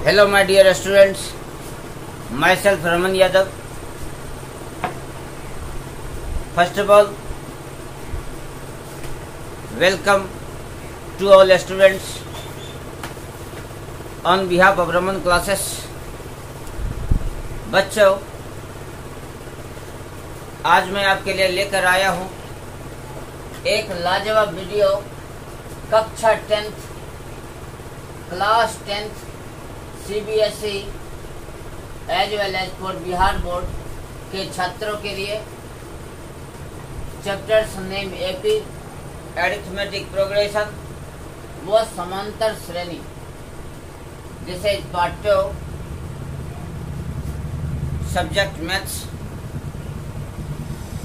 Hello my dear students, myself Raman Yadav. First of all, welcome to all students on behalf of Raman classes. बच्चों, आज मैं आपके लिए लेकर आया हूँ एक लाजवाब वीडियो कक्षा 10th class 10th CBSE as well as for Bihar board के छात्रों के लिए। Chapters name AP arithmetic progression व समांतर श्रेणी, this is part 2, subject maths.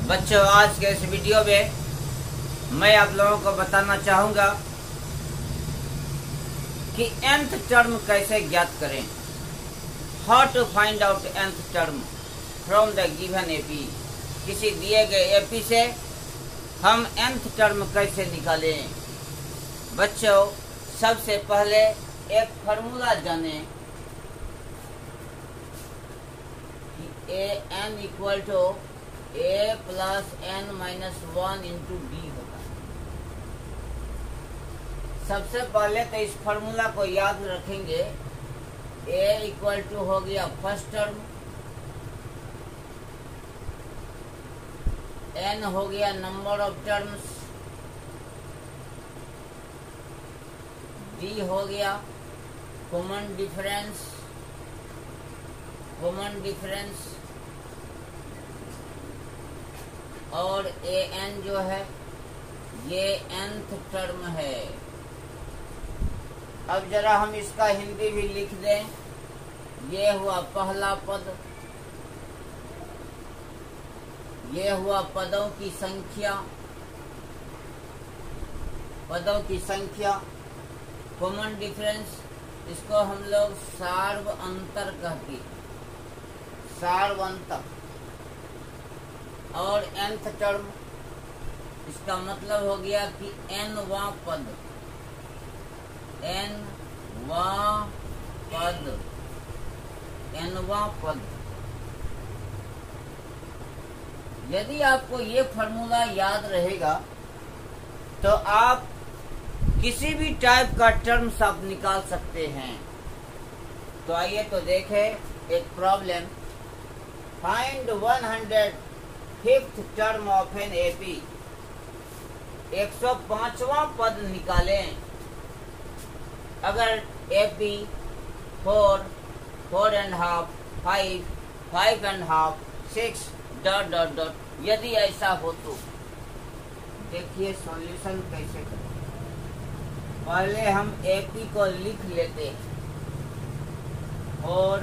बच्चों, आज के इस वीडियो में मैं आप लोगों को बताना चाहूँगा कि nth टर्म कैसे ज्ञात करें। How to find out nth term from the given AP. किसी दिए गए एपी से हम nth टर्म कैसे निकालें। बच्चों, सबसे पहले एक फार्मूला जानें कि a n equal to a plus n minus 1 into d होगा। सबसे पहले तो इस फार्मूला को याद रखेंगे। ए इक्वल टू हो गया फर्स्ट टर्म, एन हो गया नंबर ऑफ टर्म्स, डी हो गया कॉमन डिफरेंस और ए एन जो है ये nth टर्म है। अब जरा हम इसका हिंदी भी लिख दें। ये हुआ पहला पद, ये हुआ पदों की संख्या। कॉमन डिफरेंस, इसको हम लोग सार्व अंतर कहते हैं, सार्व अंतर। और nth टर्म, इसका मतलब हो गया कि nवां पद, nवां पद। यदि आपको ये फॉर्मूला याद रहेगा तो आप किसी भी टाइप का टर्म्स आप निकाल सकते हैं। तो आइए तो देखें एक problem. Find 105th term of an AP. 105वां पद निकालें। अगर एपी 4, 4.5, 5, 5.5, 6 ... यदि ऐसा हो तो देखिए सॉल्यूशन कैसे करें। पहले हम एपी को लिख लेते हैं। 4,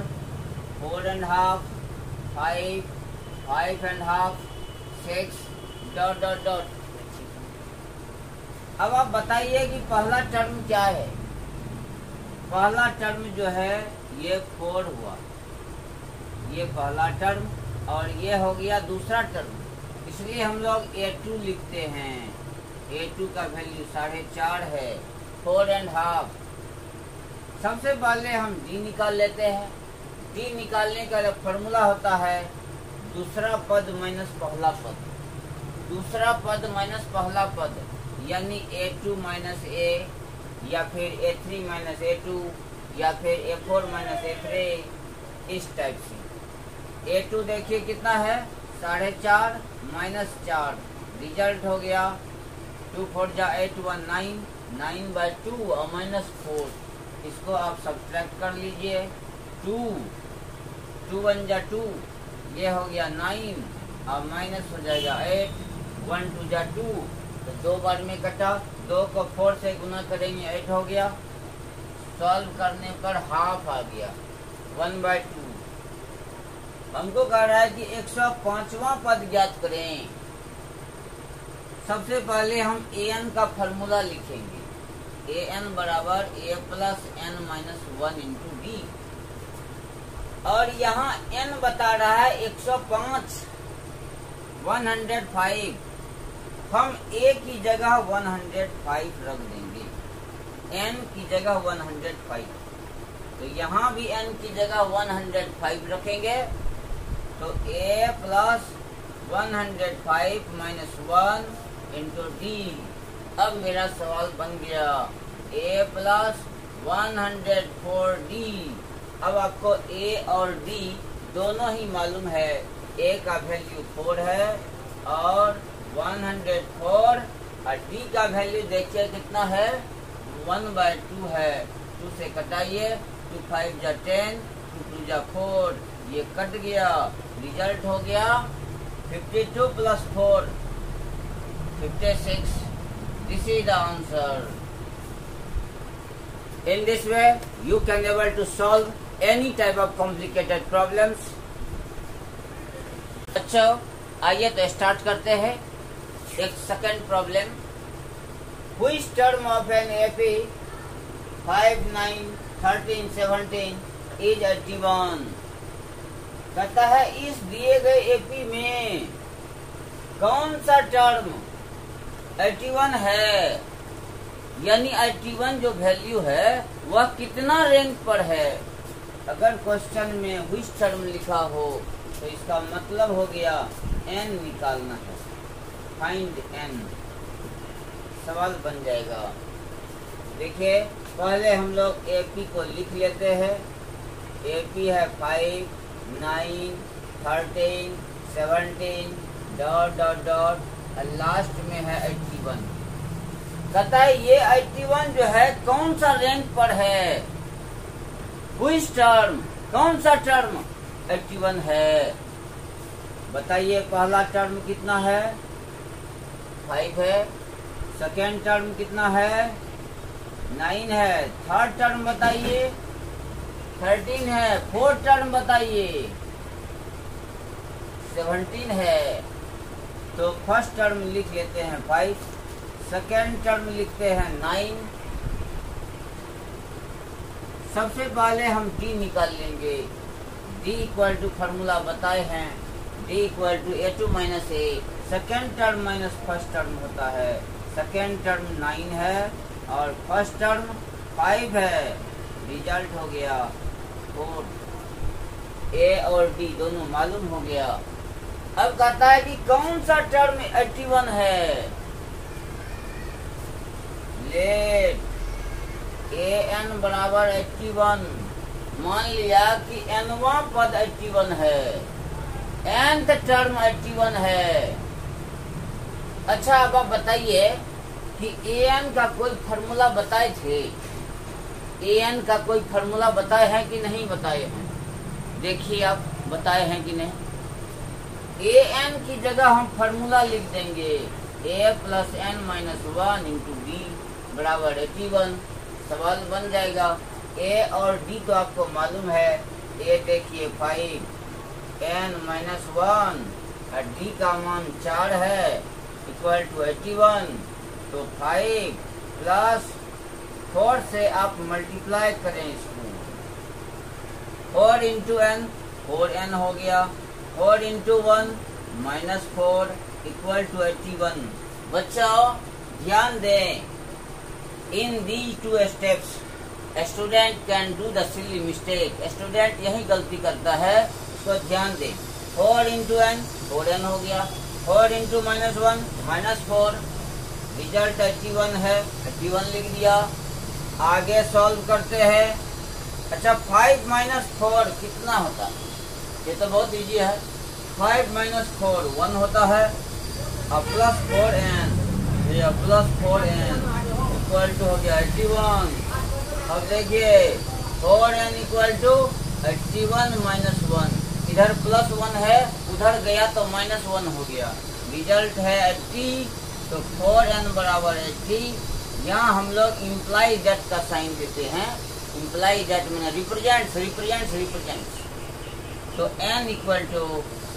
4.5, 5, 5.5, 6 ... अब आप बताइए कि पहला टर्म क्या है। पहला टर्म जो है ये 4 हुआ, ये पहला टर्म, और ये हो गया दूसरा टर्म। इसलिए हम लोग A2 लिखते हैं। A2 का वैल्यू 4.5 है। 4.5। सबसे पहले हम D निकाल लेते हैं। D निकालने का फॉर्मूला होता है दूसरा पद माइनस पहला पद, दूसरा पद माइनस पहला पद, यानी A2 माइनस A, या फिर A3 माइनस A2, या फिर A4 माइनस A3, इस टाइप से। A2 देखिए कितना है, 4.5 माइनस 4, रिजल्ट हो गया 2 4 जा 8 1 9, 9/2 और माइनस 4। इसको आप सब्ट्रैक्ट कर लीजिए। 2 1 जा 2, ये हो गया 9 और माइनस हो जाएगा 8, 1 2 जा 2, तो 2 बार में कटा। 2 को 4 से गुना करेंगे 8 हो गया। सॉल्व करने पर हाफ आ गया, 1/2। हमको कह रहा है कि 105वां पद ज्ञात करें। सबसे पहले हम an का फॉर्मूला लिखेंगे। an बराबर a plus n minus 1 into D. और यहाँ n बता रहा है 105, 105। हम a की जगह 105 रख देंगे, n की जगह 105। तो यहाँ भी n की जगह 105 रखेंगे, तो a plus 105 minus 1 into D. अब मेरा सवाल बन गया a प्लस 104d। अब आपको a और d दोनों ही मालूम है, a का वैल्यू 4 है और 104, और d का वैल्यू देखिए कितना है, 1/2 है। 2 से कटाइए, 2 5 जा 10, 2 2 जा 4, ये कट गया, रिजल्ट हो गया 52 plus 4 56। This is the answer. In this way, you can able to solve any type of complicated problems. अच्छा, आइए तो स्टार्ट करते हैं। एक second problem, which term of an AP 5, 9, 13, 17 is 81? कहता है इस दिए गए एपी में कौन सा टर्म 81 है, यानी 81 जो वैल्यू है वह कितना रैंक पर है। अगर क्वेश्चन में which टर्म लिखा हो तो इसका मतलब हो गया n निकालना है, फाइंड n। सवाल बन जाएगा। देखिए पहले हम लोग एपी को लिख लेते हैं। एपी है 5, 9, 13, 17 डॉट डॉट डॉट, लास्ट में है 81। कहता है ये 81 जो है कौन सा रैंक पर है, which टर्म, कौन सा टर्म 81 है। बताइए पहला टर्म कितना है, 5 है। सेकेंड टर्म कितना है, 9 है। थर्ड टर्म बताइए, 13 है। फोर्थ टर्म बताइए, 17 है। तो फर्स्ट टर्म लिख लेते हैं 5, सेकेंड टर्म लिखते हैं 9। सबसे पहले हम d निकाल लेंगे। d इक्वल टू फार्मूला बताए हैं, d equal to a2 minus a। Second term minus first term होता है। सेकेंड टर्म 9 है और फर्स्ट टर्म 5 है। रिजल्ट हो गया 4। a और d दोनों मालूम हो गया। अब कहता है कि कौन सा टर्म 81 है। लेट an बराबर 81। मान लिया कि nवा पद 81 है, nth टर्म 81 है। अच्छा अब आप बताइए कि an का कोई फार्मूला बताए थे, an का कोई फार्मूला बताए हैं कि नहीं बताए हैं। देखिए आप बताए हैं कि नहीं। an की जगह हम फार्मूला लिख देंगे, a plus n minus 1 into D बराबर 81। सवाल बन जाएगा। a और d तो आपको मालूम है। a देखिए 5, n माइनस 1 और d का मान 4 है, इक्वल टू 81। तो 5 प्लस 4 से आप मल्टीप्लाई करें इसको, 4 इंटू n, 4n हो गया। 4 इंटू 1 माइनस 4 इक्वल टू 81। बच्चों ध्यान दें, इन these 2 steps student can do the silly mistake. Student यही गलती करता है, उसको ध्यान दें। 4 इंटू n, 4n हो गया। 4 इंटू माइनस 1 माइनस 4, रिजल्ट 81 है, 81 लिख दिया। आगे सॉल्व करते हैं। अच्छा 5 माइनस 4 कितना होता है, ये तो बहुत इजी है। 5 माइनस 4 1 होता है, और प्लस 4n, ये प्लस 4n इक्वल टू हो गया 81। अब देखिए 4n इक्वल टू 81 माइनस 1, इधर प्लस 1 है, उधर गया तो माइनस 1 हो गया। रिजल्ट है 80, तो 4n बराबर 80। यहाँ हम लोग इम्प्लाई दैट का साइन देते हैं। इम्प्लाई दैट मैंने रिप्रेजेंट। तो n इक्वल टू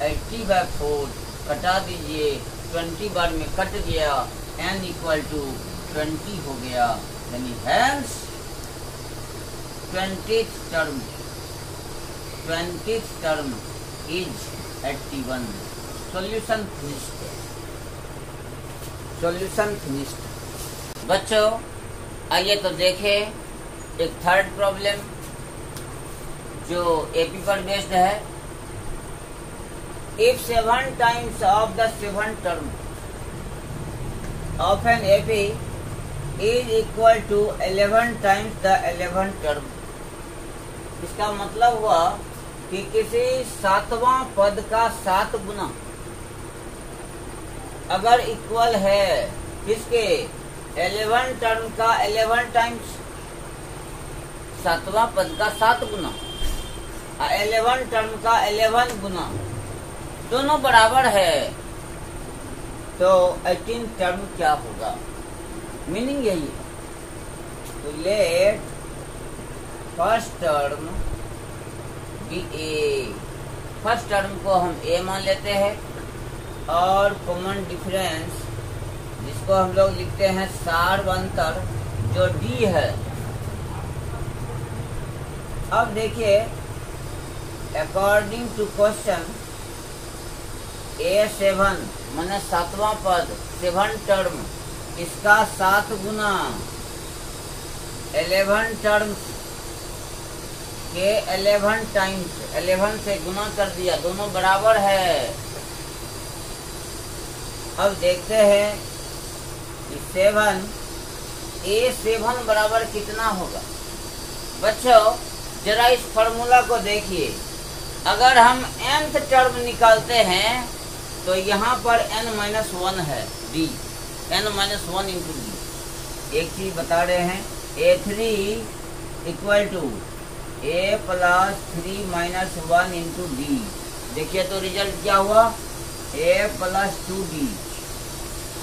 80/4 कटा दीजिए, 20 बार में कट गया, n इक्वल टू 20 हो गया। यानी hence 20th term is 81। Solution finished. बच्चों आइए तो देखें एक थर्ड प्रॉब्लम। जो एपी पर बेस्ड है। If 7 times of the 7 term of an AP is equal to 11 times the 11 term, इसका मतलब हुआ कि किसी 7वां पद का 7 गुना अगर इक्वल है किसके 11 टर्म का 11 टाइम्स, 7वां पद का 7 गुना 11 टर्म का 11 गुना, दोनों बराबर है, तो 18 टर्म क्या होगा? मीनिंग यही है। तो लेट फर्स्ट टर्म बी ए, फर्स्ट टर्म को हम ए मान लेते हैं और कॉमन डिफरेंस जिसको हम लोग लिखते हैं सार्वंतर जो डी है। अब देखिए अकॉर्डिंग टू क्वेश्चन A7 माने 7वां पद 7 टर्म, इसका 7 गुना 11 टर्म्स के 11 टाइम्स 11 से गुना कर दिया, दोनों बराबर है। अब देखते हैं कि 7 A7 बराबर कितना होगा। बच्चों जरा इस फॉर्मूला को देखिए, अगर हम nth टर्म निकालते हैं तो यहाँ पर n-1 है d, n-1 इंटू डी। एक चीज बता रहे हैं, A3 equal to A plus 3 - 1 into D. देखिए तो रिजल्ट क्या हुआ, A प्लस 2d।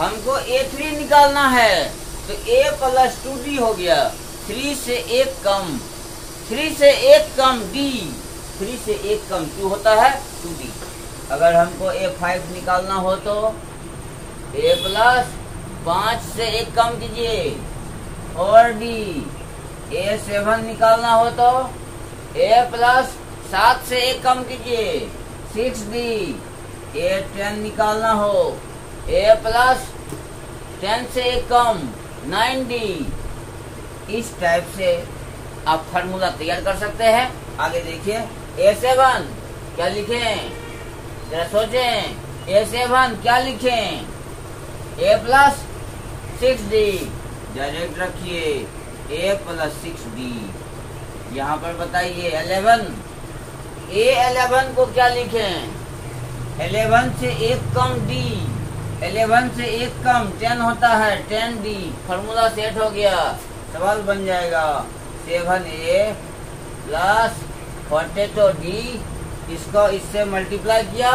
हमको A3 निकालना है तो A प्लस 2d हो गया, 3 से 1 कम, 3 से 1 कम d, 3 से 1 कम क्यों होता है 2d। अगर हमको A5 निकालना हो तो A प्लस 5 से 1 कम कीजिए 4d। A7 निकालना हो तो A प्लस 7 से 1 कम कीजिए 6d। A10 निकालना हो A प्लस 10 से 1 कम 9d। इस टाइप से आप फार्मूला तैयार कर सकते हैं। आगे देखिए A7 क्या लिखें, जरा सोचें, A7 क्या लिखें, A प्लस 6d, डायरेक्ट रखिए A प्लस 6d। यहाँ पर बताइए 11, A11 को क्या लिखें, 11 से 1 कम d, 11 से 1 कम 10 होता है 10d। फार्मूला सेट हो गया, सवाल बन जाएगा 7A प्लस 42d, इसको इससे मल्टीप्लाई किया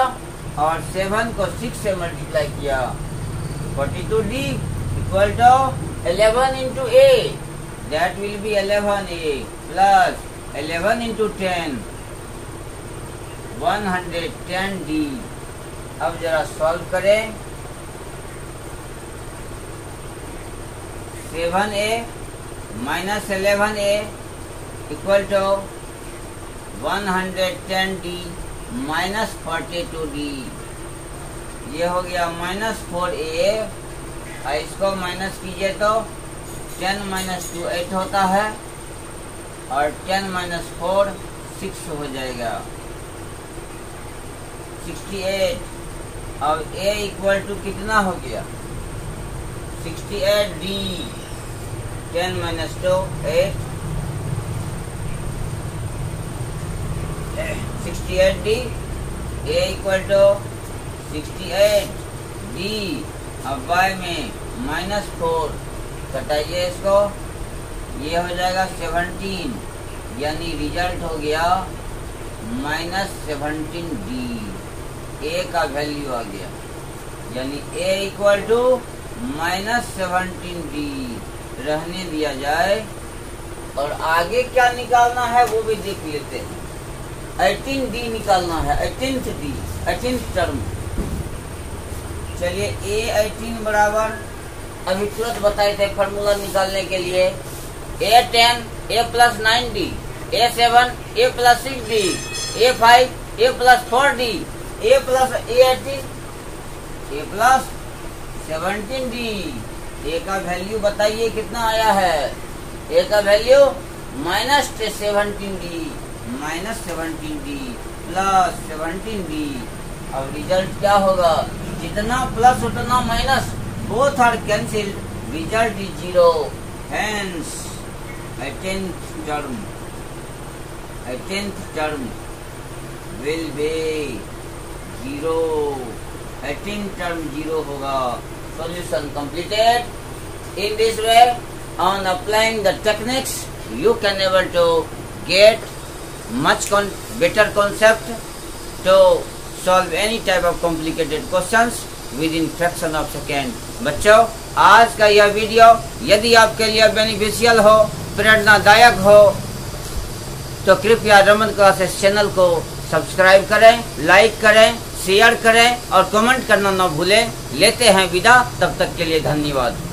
और 7 को 6 से मल्टीप्लाई किया, 42d equal to 11 into a, that will be 11a plus 11 into 10 110d। अब जरा सॉल्व करें, 7a minus 11a equal to 110d minus 42d। ये हो गया -4a, और इसको माइनस कीजिए तो 10 - 2 8 होता है और 10 - 4 6 हो जाएगा 68। अब a इक्वल टू कितना हो गया 68d, 10 - 2 8, 68d, a equal to 68d। अब y में -4 घटाइए इसको, ये हो जाएगा 17, यानी रिजल्ट हो गया -17d। a का वैल्यू आ गया, यानी a इक्वल टू -17d रहने दिया जाए। और आगे क्या निकालना है वो भी देख लेते हैं। 18d निकालना है, 18th टर्म। चलिए A18 बराबर अभी तुरंत बताए थे फॉर्मूला निकालने के लिए, A10 A plus 9d, A7 A plus 6d, A5 A plus 4d, A plus A18 A plus 17d। A का वैल्यू बताइए कितना आया है, A का value -17d -17d plus 17b। अब रिजल्ट क्या होगा, जितना प्लस उतना minus, both are cancel, result is 0। Hence a tenth term will be 0। 18th term 0 होगा। Solution completed। In this way, on applying the techniques, you can able to get much better concept to solve any type of complicated questions within fraction of second। बच्चों, आज का यह video यदि आपके लिए beneficial हो, प्रेरणादायक हो, तो कृपया रमन क्लासेस चैनल को सब्सक्राइब करें, लाइक करें, शेयर करें और कमेंट करना न भूलें। लेते हैं विदा, तब तक के लिए धन्यवाद।